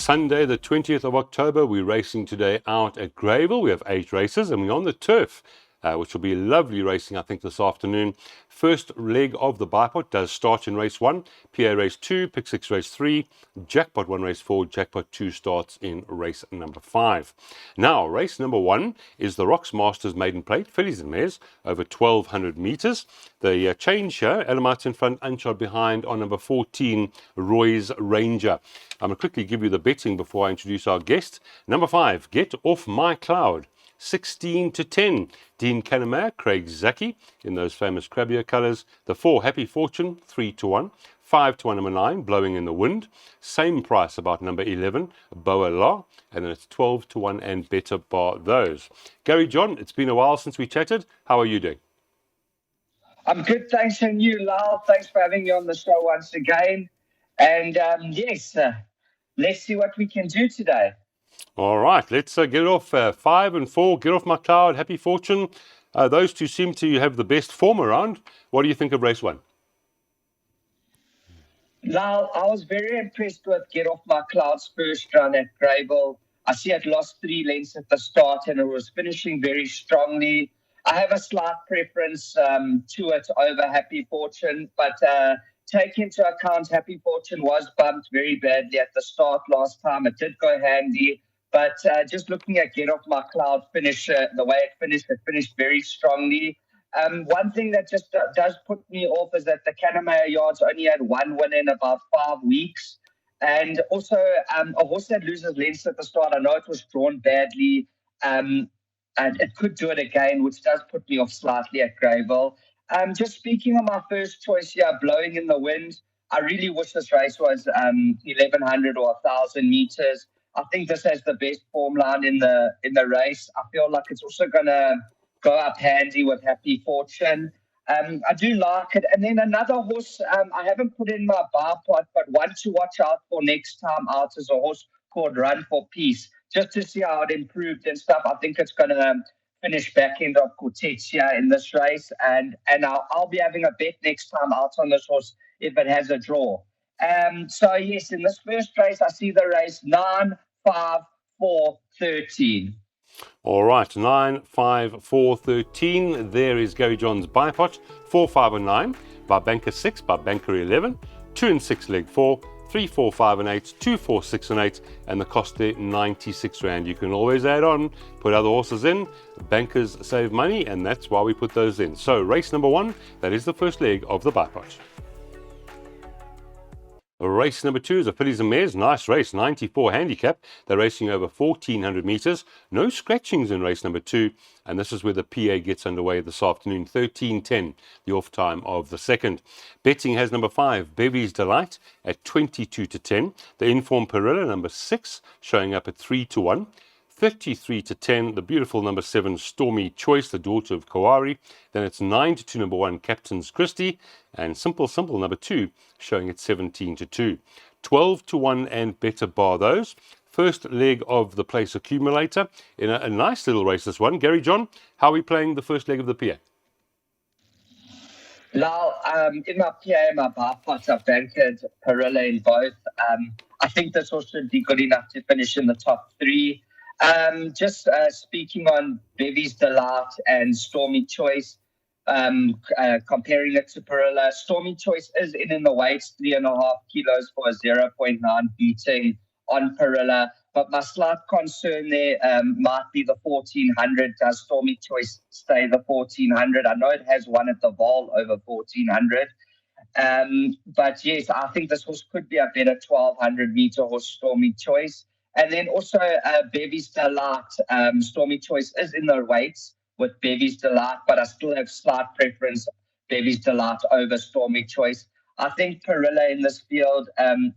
Sunday, the 20th of October. We're racing today out at Greyville. We have 8 races and we're on the turf, which will be lovely racing, I think, this afternoon. First leg of the bipod does start in race 1, PA race 2, pick 6 race 3, jackpot 1 race 4, jackpot 2 starts in race number 5. Now, race number 1 is the Rocks Masters Maiden Plate, fillies and mares, over 1,200 metres. The change here, Elamite in front, Unshot behind on number 14, Roy's Ranger. I'm going to quickly give you the betting before I introduce our guest. Number 5, Get Off My Cloud. 16-10. Dean Canamere, Craig Zaki in those famous Crabbier colours. The 4, Happy Fortune, 3-1. 5-1, number 9, Blowing in the Wind. Same price about number 11, Boa La. And then it's 12-1 and better bar those. Gary John, it's been a while since we chatted. How are you doing? I'm good, thanks, and you, Lyle. Thanks for having me on the show once again. And let's see what we can do today. All right, let's get it off. 5 and 4, Get Off My Cloud, Happy Fortune. Those two seem to have the best form around. What do you think of race 1? Lyle, I was very impressed with Get Off My Cloud's first run at Greyville. I see it lost 3 lengths at the start and it was finishing very strongly. I have a slight preference to it over Happy Fortune, but take into account Happy Fortune was bumped very badly at the start last time. It did go handy. But just looking at Get Off My Cloud finish, the way it finished very strongly. One thing that just does put me off is that the Canamere yards only had 1 win in about 5 weeks. And also a horse that loses lengths at the start, I know it was drawn badly, and it could do it again, which does put me off slightly at Greyville. Just speaking of my first choice here, Blowing in the Wind, I really wish this race was 1,100 or 1,000 meters. I think this has the best form line in the race. I feel like it's also going to go up handy with Happy Fortune. I do like it. And then another horse I haven't put in my bar pot, but one to watch out for next time out is a horse called Run for Peace, just to see how it improved and stuff. I think it's going to finish back end of quartets here in this race. And I'll be having a bet next time out on this horse if it has a draw. So, yes, in this first race, I see the race 9, 5, 4, 13. All right, 9, 5, 4, 13. There is Gary John's bipot. 4, 5, and 9 by Banker 6, by Banker 11. 2 and 6, leg 4. 3, 4, 5, and 8. 2, 4, 6, and 8. And the cost there, 96 Rand. You can always add on, put other horses in. Bankers save money, and that's why we put those in. So, race number 1, that is the first leg of the bipot. Race number 2 is a fillies and mares. Nice race, 94 handicap. They're racing over 1,400 metres. No scratchings in race number 2. And this is where the PA gets underway this afternoon. 13:10, the off time of the second. Betting has number 5, Bevy's Delight, at 22-10. The Inform Perilla, number 6, showing up at 3-1. 33-10, the beautiful number 7, Stormy Choice, the daughter of Kawari. Then it's 9-2, number 1, Captain's Christie. And Simple, number 2, showing at 17-2. 12-1 and better bar those. First leg of the place accumulator in a nice little race, this one. Gary John, how are we playing the first leg of the PA? Now, in my PA and my bar pot, I've bankered Perilla in both. I think this horse should be good enough to finish in the top 3. Just speaking on Bevy's Delight and Stormy Choice, comparing it to Perilla, Stormy Choice is in the weights, 3.5 kilos for a 0.9 beating on Perilla. But my slight concern there might be the 1,400. Does Stormy Choice stay the 1,400? I know it has one at the Vaal over 1,400. But yes, I think this horse could be a better 1,200 meter horse, Stormy Choice. And then also Bevy's Delight. Stormy Choice is in the weights with Bevy's Delight, but I still have slight preference Bevy's Delight over Stormy Choice. I think Perilla in this field,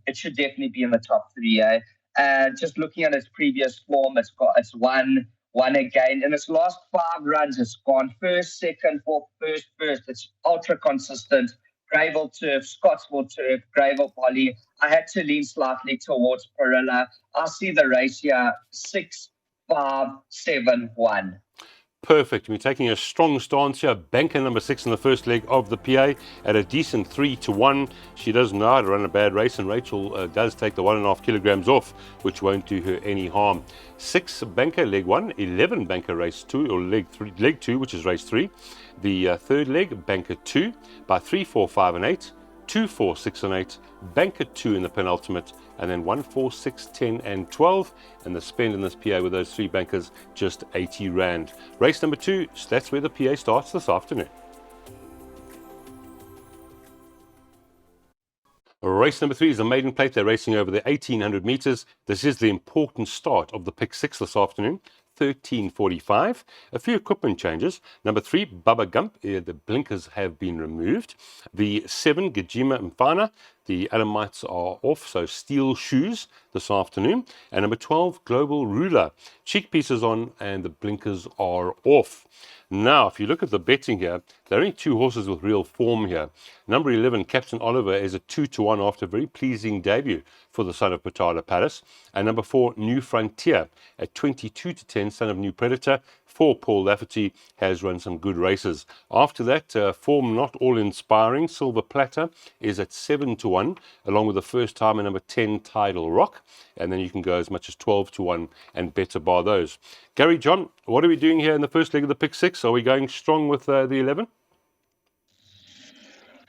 it should definitely be in the top 3. Just looking at its previous form, it's won again. In its last 5 runs, it's gone first, second, fourth, first. It's ultra consistent. Greyville Turf, Scottsville Turf, Greyville Poly. I had to lean slightly towards Perilla. I see the race here 6, 5, 7, 1. Perfect. We're taking a strong stance here. Banker number 6 in the first leg of the PA at a decent 3-1. She doesn't know how to run a bad race, and Rachel does take the 1.5 kilograms off, which won't do her any harm. 6 banker leg 1, 11 banker race 2, or leg 2, which is race 3. The third leg, banker 2, by 3, 4, 5, and 8. 2, 4, 6, and 8, banker 2 in the penultimate, and then 1, 4, 6, 10, and 12. And the spend in this PA with those 3 bankers, just 80 Rand. Race number 2, that's where the PA starts this afternoon. Race number 3 is the maiden plate. They're racing over the 1800 meters. This is the important start of the pick 6 this afternoon. 13:45. A few equipment changes. Number 3, Bubba Gump. The blinkers have been removed. The 7, Gajima Mfana. The Adamites are off, so steel shoes this afternoon. And number 12, Global Ruler. Cheek pieces on and the blinkers are off. Now, if you look at the betting here, there are only 2 horses with real form here. Number 11, Captain Oliver, is a 2-1 after a very pleasing debut for the son of Patala Palace. And number 4, New Frontier, at 22-10, son of New Predator. For Paul Lafferty, has run some good races. After that, form not all inspiring. Silver Platter is at 7-1, along with the first timer number 10, Tidal Rock. And then you can go as much as 12-1 and better bar those. Gary John, what are we doing here in the first leg of the pick 6? Are we going strong with the 11?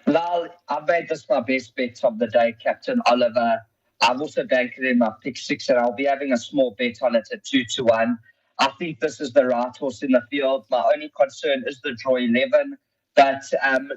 Lal, I've made this my best bet of the day, Captain Oliver. I've also banked it in my pick 6, and I'll be having a small bet on it at 2-1. I think this is the right horse in the field. My only concern is the draw 11. But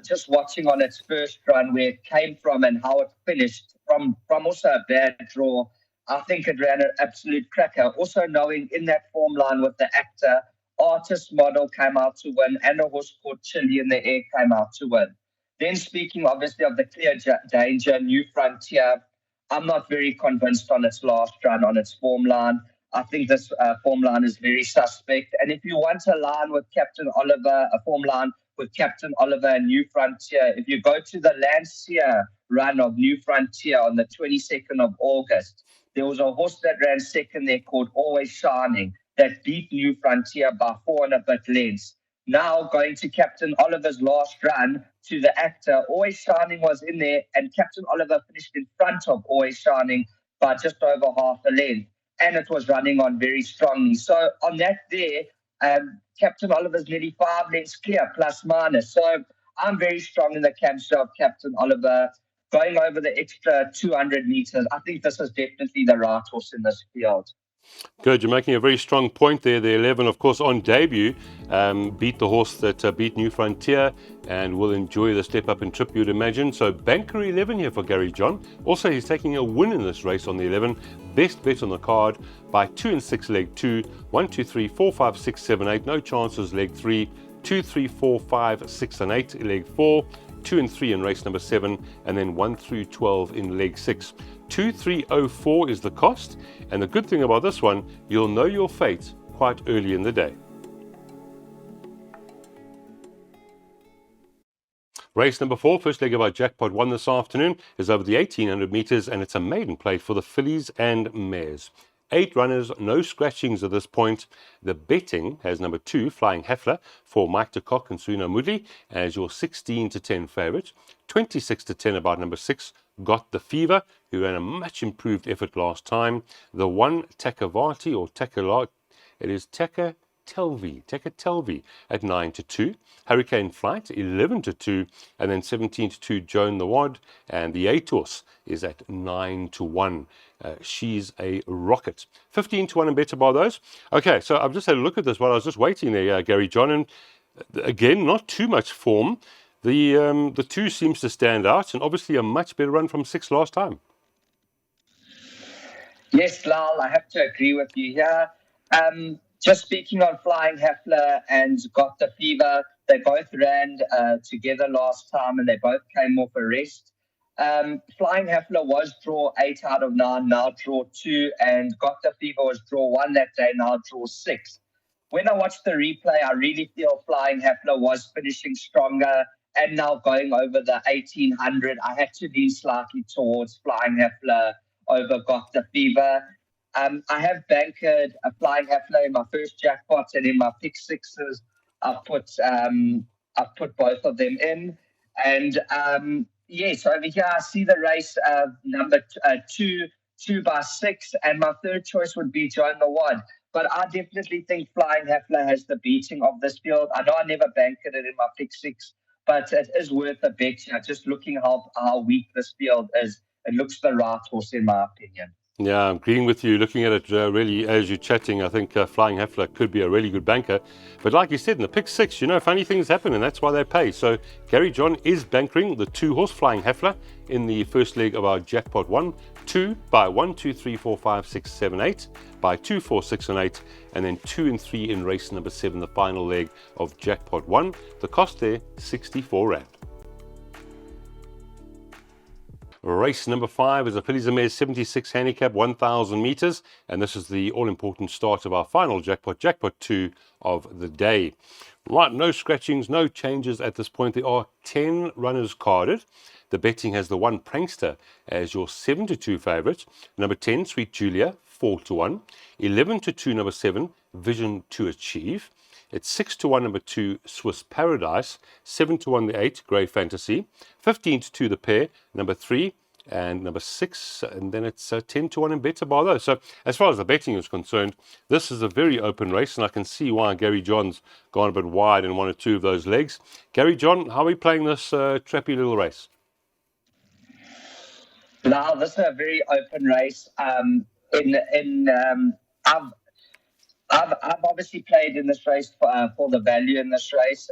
just watching on its first run, where it came from and how it finished, from also a bad draw, I think it ran an absolute cracker. Also knowing in that form line with the actor, Artist Model came out to win, and a horse called Chili in the Air came out to win. Then speaking obviously of the clear danger, New Frontier, I'm not very convinced on its last run, on its form line. I think this form line is very suspect. And if you want a line with Captain Oliver, a form line with Captain Oliver and New Frontier, if you go to the Lancia run of New Frontier on the 22nd of August, there was a horse that ran second there called Always Shining that beat New Frontier by 4 and a bit lengths. Now going to Captain Oliver's last run to the actor, Always Shining was in there, and Captain Oliver finished in front of Always Shining by just over half a length. And it was running on very strongly. So on that there, Captain Oliver's nearly 5 lengths clear, plus minus. So I'm very strong in the camp of Captain Oliver. Going over the extra 200 meters, I think this is definitely the right horse in this field. Good, you're making a very strong point there. The 11, of course, on debut, beat the horse that beat New Frontier and will enjoy the step up in trip, you'd imagine. So banker 11 here for Gary John. Also, he's taking a win in this race on the 11. Best bet on the card by 2 and 6 leg 2, 1, 2, 3, 4, 5, 6, 7, 8. No chances leg 3, 2, 3, 4, 5, 6, and 8 leg 4. 2 and 3 in race number 7, and then 1 through 12 in leg 6. 2304 is the cost, and the good thing about this one, you'll know your fate quite early in the day. Race number 4, first leg of our jackpot 1 this afternoon, is over the 1800 meters, and it's a maiden plate for the fillies and mares. 8 runners, no scratchings at this point. The betting has number 2, Flying Heffler, for Mike de Kock and Suno Moodley as your 16-10 favourite. 26-10 about number 6, Got the Fever, who ran a much improved effort last time. The 1, Takavati, or Takalot, it is Telvi at 9-2. Hurricane Flight 11-2, and then 17-2 Joan the Wad, and the 8 horse is at 9-1. She's a rocket. 15-1 and better by those. Okay, so I've just had a look at this while I was just waiting there, Gary John, and again, not too much form. The 2 seems to stand out, and obviously a much better run from 6 last time. Yes, Lal, I have to agree with you here. Just speaking on Flying Heffler and Got the Fever, they both ran together last time, and they both came off a rest. Flying Heffler was draw 8 out of 9, now draw 2, and Got the Fever was draw 1 that day, now draw 6. When I watched the replay, I really feel Flying Heffler was finishing stronger, and now going over the 1800, I had to lean slightly towards Flying Heffler over Got the Fever. I have bankered a Flying Heffler in my first jackpot and in my pick 6s I've put both of them in. And yes, over here I see the race number 2 by 6, and my third choice would be Join the Wad. But I definitely think Flying Hafler has the beating of this field. I know I never banked it in my pick six, but it is worth a bet. Just looking how weak this field is, it looks the right horse in my opinion. Yeah, I'm agreeing with you. Looking at it really as you're chatting, I think Flying Hafler could be a really good banker. But like you said, in the pick six, funny things happen, and that's why they pay. So Gary John is bankering the 2-horse Flying Hafler in the first leg of our jackpot 1, 2 by 1, 2, 3, 4, 5, 6, 7, 8, by 2, 4, 6, and 8, and then 2 and 3 in race number 7, the final leg of jackpot 1. The cost there, 64 Rand. Race number 5 is a Fillies and Mares 76 handicap, 1,000 meters, and this is the all-important start of our final jackpot, jackpot 2 of the day. Right, no scratchings, no changes at this point. There are 10 runners carded. The betting has the 1 Prankster as your 7-2 favourite. Number 10, Sweet Julia, 4-1. 11-2, number 7, Vision to Achieve. It's 6-1, number 2, Swiss Paradise. 7-1, the 8, Grey Fantasy. 15-2, the pair, number 3, and number 6, and then it's 10-1 in Better by those. So as far as the betting is concerned, this is a very open race, and I can see why Gary John's gone a bit wide in 1 or 2 of those legs. Gary John, how are we playing this trappy little race? Now, this is a very open race. I've obviously played in this race for the value in this race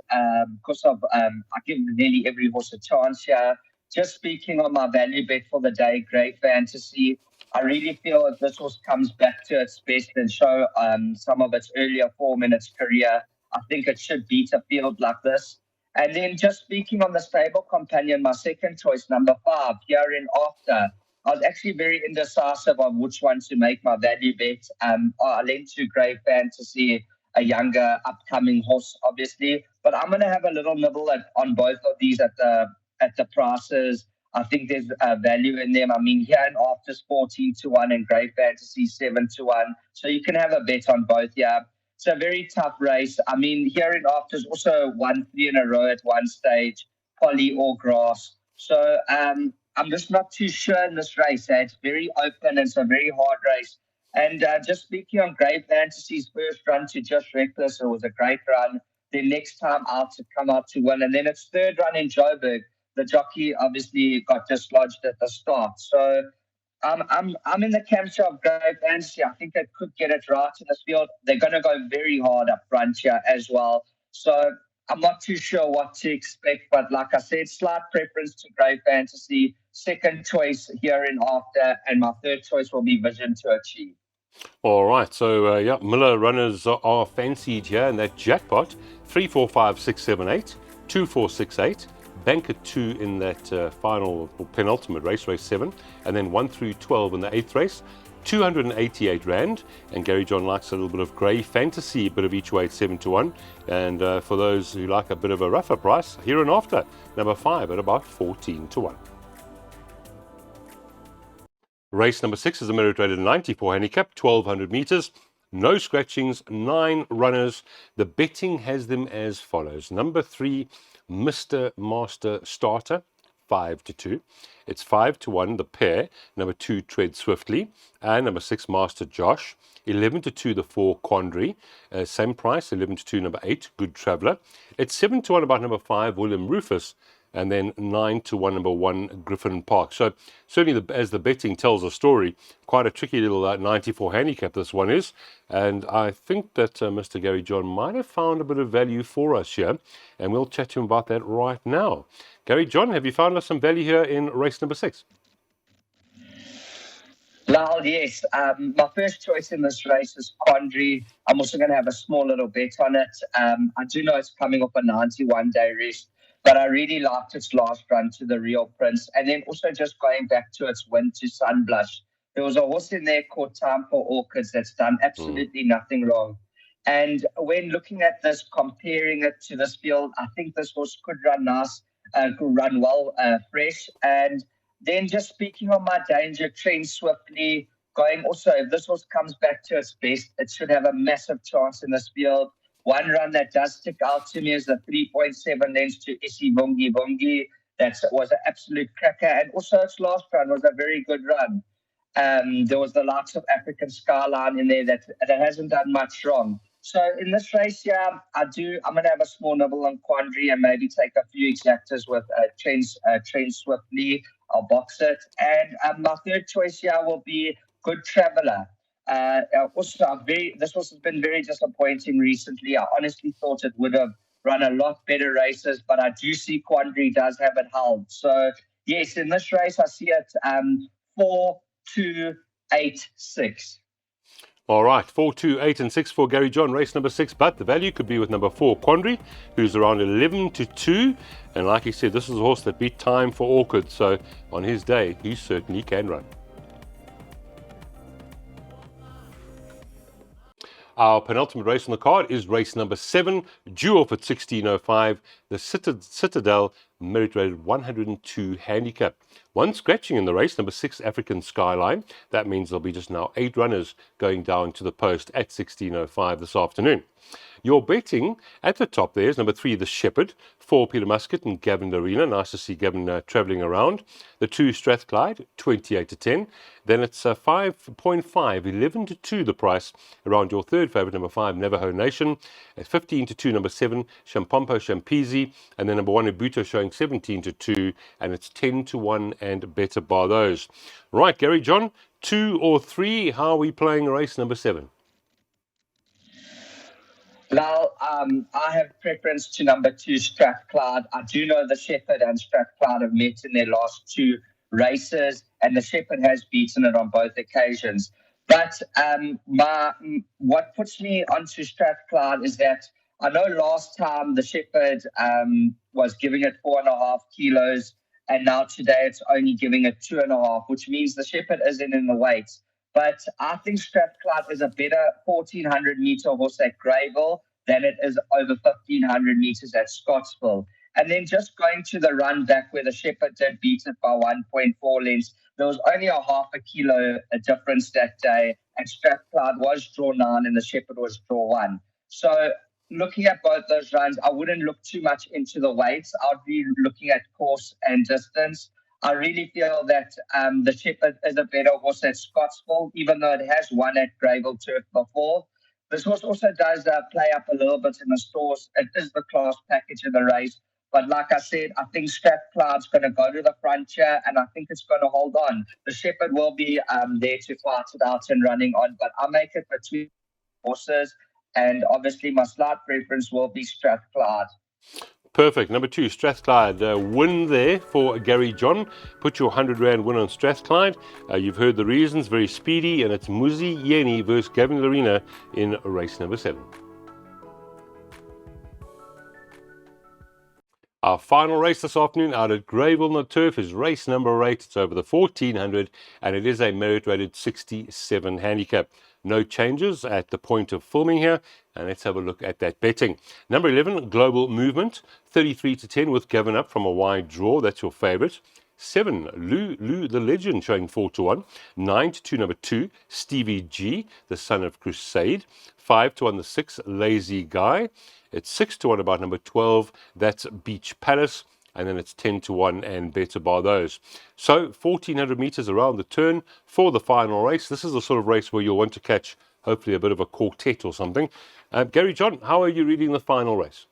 because I give nearly every horse a chance here. Just speaking on my value bet for the day, Grey Fantasy, I really feel if this horse comes back to its best and show some of its earlier form in its career, I think it should beat a field like this. And then just speaking on the stable companion, my second choice, number 5, Here in After. I was actually very indecisive on which one to make my value bet. I lent to Grey Fantasy, a younger upcoming horse, obviously. But I'm going to have a little nibble on both of these at the prices. I think there's value in them. I mean, Here in After's 14-1 and Grey Fantasy 7-1. So you can have a bet on both here. It's a very tough race. I mean, Here in After's also won 3 in a row at one stage, Polly or Grass. So I'm just not too sure in this race. It's very open. It's a very hard race. And just speaking on Grey Fantasy's first run to Just Reckless, it was a great run. Then next time out to come out to win. And then its third run in Joburg, the jockey obviously got dislodged at the start. So I'm in the camp of Grey Fantasy. I think they could get it right in this field. They're going to go very hard up front here as well. So I'm not too sure what to expect, but like I said, slight preference to Grey Fantasy. Second choice Here in After, and my third choice will be Vision to Achieve. All right, so Miller runners are fancied here in that jackpot. 3, 4, 5, 6, 7, 8, 2, 4, 6, 8. Bank at 2 in that final or penultimate race, race 7, and then 1 through 12 in the 8th race. 288 Rand, and Gary John likes a little bit of Grey Fantasy, a bit of each way at 7-1, and for those who like a bit of a rougher price, Here and After, number 5 at about 14-1. Race number 6 is a merit rated 94 handicap, 1,200 meters, no scratchings, 9 runners. The betting has them as follows. Number 3, Mr. Master Starter, 5-2. It's 5-1, the pair. Number 2, Tread Swiftly. And number 6, Master Josh. 11-2, the 4, Quandary. Same price, 11-2, number 8, Good Traveller. It's 7-1 about number 5, William Rufus. And then 9-1, number 1, Griffin Park. So certainly, as the betting tells a story, quite a tricky little 94 handicap this one is. And I think that Mr. Gary John might have found a bit of value for us here. And we'll chat to him about that right now. Gary John, have you found us some value here in race number 6? Lal, yes. My first choice in this race is Quandary. I'm also going to have a small little bet on it. I do know it's coming off a 91-day rest, but I really liked its last run to the Real Prince. And then also just going back to its win to Sunblush. There was a horse in there called Time for Orchids that's done absolutely nothing wrong. And when looking at this, comparing it to this field, I think this horse could run nice, could run well, fresh. And then just speaking on my danger, Tread Swiftly, going also, if this horse comes back to its best, it should have a massive chance in this field. One run that does stick out to me is the 3.7 lengths to Isi Bungi Bungi. That was an absolute cracker. And also its last run was a very good run. There was the likes of African Skyline in there that hasn't done much wrong. So in this race, yeah, I'm going to have a small nibble on Quandary and maybe take a few exactors with Trent Swiftly. I'll box it. And my third choice here will be Good Traveller. This has been very disappointing recently. I honestly thought it would have run a lot better races, but I do see Quandary does have it held. So yes, in this race, I see it 4, 2, 8, 6. All right, 4, 2, 8, and 6 for Gary John, race number 6. But the value could be with number 4, Quandary, who's around 11 to 2. And like he said, this is a horse that beat time for Orchid. So on his day, he certainly can run. Our penultimate race on the card is race number 7, due off at 16:05, the Citadel merit rated 102 handicap. One scratching in the race, number 6, African Skyline. That means there'll be just now 8 runners going down to the post at 16:05 this afternoon. Your betting at the top there is number 3, The Shepherd, 4, Peter Muscat and Gavin Arena. Nice to see Gavin travelling around. The 2, Strathclyde, 28 to 10. Then it's 5.5, 11 to 2 the price around your third favourite, number 5, Navajo Nation. At 15 to 2, number 7, Shampompo Shampizi. And then number 1, Ubuto showing 17 to 2. And it's 10 to 1 and better bar those. Right, Gary John, 2 or 3, how are we playing race number 7? Well, I have preference to number 2, Strathclyde. I do know the Shepherd and Strathclyde have met in their last 2 races, and the Shepherd has beaten it on both occasions. But what puts me onto Strathclyde is that I know last time the Shepherd was giving it 4.5 kilos, and now today it's only giving it 2.5, which means the Shepherd isn't in the weight. But I think Strathclyde is a better 1,400 meter horse at Greyville than it is over 1,500 meters at Scottsville. And then just going to the run back where the Shepherd did beat it by 1.4 lengths, there was only a half a kilo difference that day, and Strathclyde was draw 9 and the Shepherd was draw 1. So looking at both those runs, I wouldn't look too much into the weights. I'd be looking at course and distance. I really feel that the Shepherd is a better horse at Scottsville, even though it has won at Greyville Turf before. This horse also does play up a little bit in the stores. It is the class package in the race. But like I said, I think Strathclyde's going to go to the frontier, and I think it's going to hold on. The Shepherd will be there to fight it out and running on, but I make it between horses, and obviously my slight preference will be Strathclyde. Perfect. Number 2, Strathclyde. Win there for Gary John. Put your 100 Rand win on Strathclyde. You've heard the reasons. Very speedy. And it's Muzi Yeni versus Gavin Arena in race number 7. Our final race this afternoon out at Greyville on the turf is race number 8. It's over the 1,400 and it is a merit rated 67 handicap. No changes at the point of filming here. And let's have a look at that betting. Number 11, Global Movement, 33 to 10 with Gavin up from a wide draw. That's your favourite. 7, Lou the Legend showing 4 to 1. 9 to 2, number 2, Stevie G, the son of Crusade. 5 to 1, the 6, Lazy Guy. It's 6 to 1 about number 12, that's Beach Palace. And then it's 10 to 1 and better bar those. So 1,400 meters around the turn for the final race. This is the sort of race where you'll want to catch hopefully a bit of a quartet or something. Gary John, how are you reading the final race?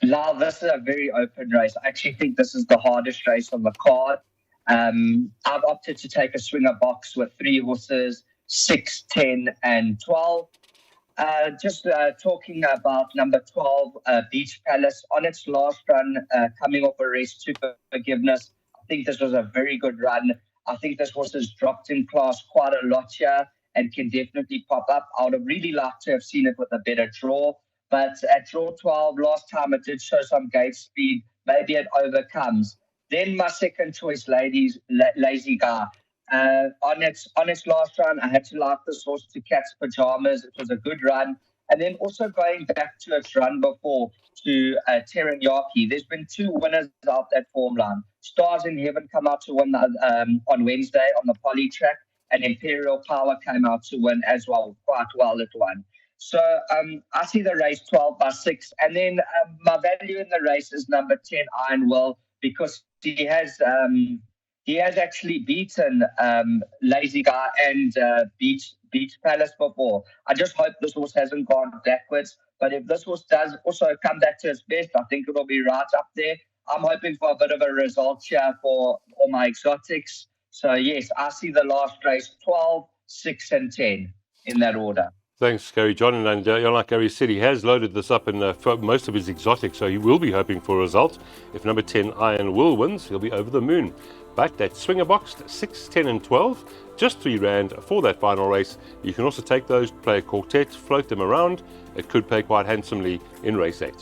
Now, this is a very open race. I actually think this is the hardest race on the card. I've opted to take a swinger box with 3 horses, 6, 10, and 12. Talking about number 12, Beach Palace, on its last run, coming off a race to Forgiveness. I think this was a very good run. I think this horse has dropped in class quite a lot here and can definitely pop up. I would have really liked to have seen it with a better draw. But at draw 12, last time it did show some gate speed. Maybe it overcomes. Then my second choice, Lazy Guy. On its last run, I had to like this horse to Cat's Pajamas. It was a good run. And then also going back to its run before to Terenyaku, there's been 2 winners out that form line. Stars in Heaven come out to win on Wednesday on the poly track, and Imperial Power came out to win as well, quite well it won. So I see the race 12 by 6. And then my value in the race is number 10, Iron Will, because he has actually beaten Lazy Guy and Beach Palace before. I just hope this horse hasn't gone backwards. But if this horse does also come back to its best, I think it'll be right up there. I'm hoping for a bit of a result here for all my exotics. So, yes, I see the last race 12, 6, and 10 in that order. Thanks, Gary John. And like Gary said, he has loaded this up in most of his exotics, so he will be hoping for a result. If number 10, Iron Will, wins, he'll be over the moon. But that swinger boxed 6, 10, and 12, just £3 for that final race. You can also take those, play a quartet, float them around. It could pay quite handsomely in race 8.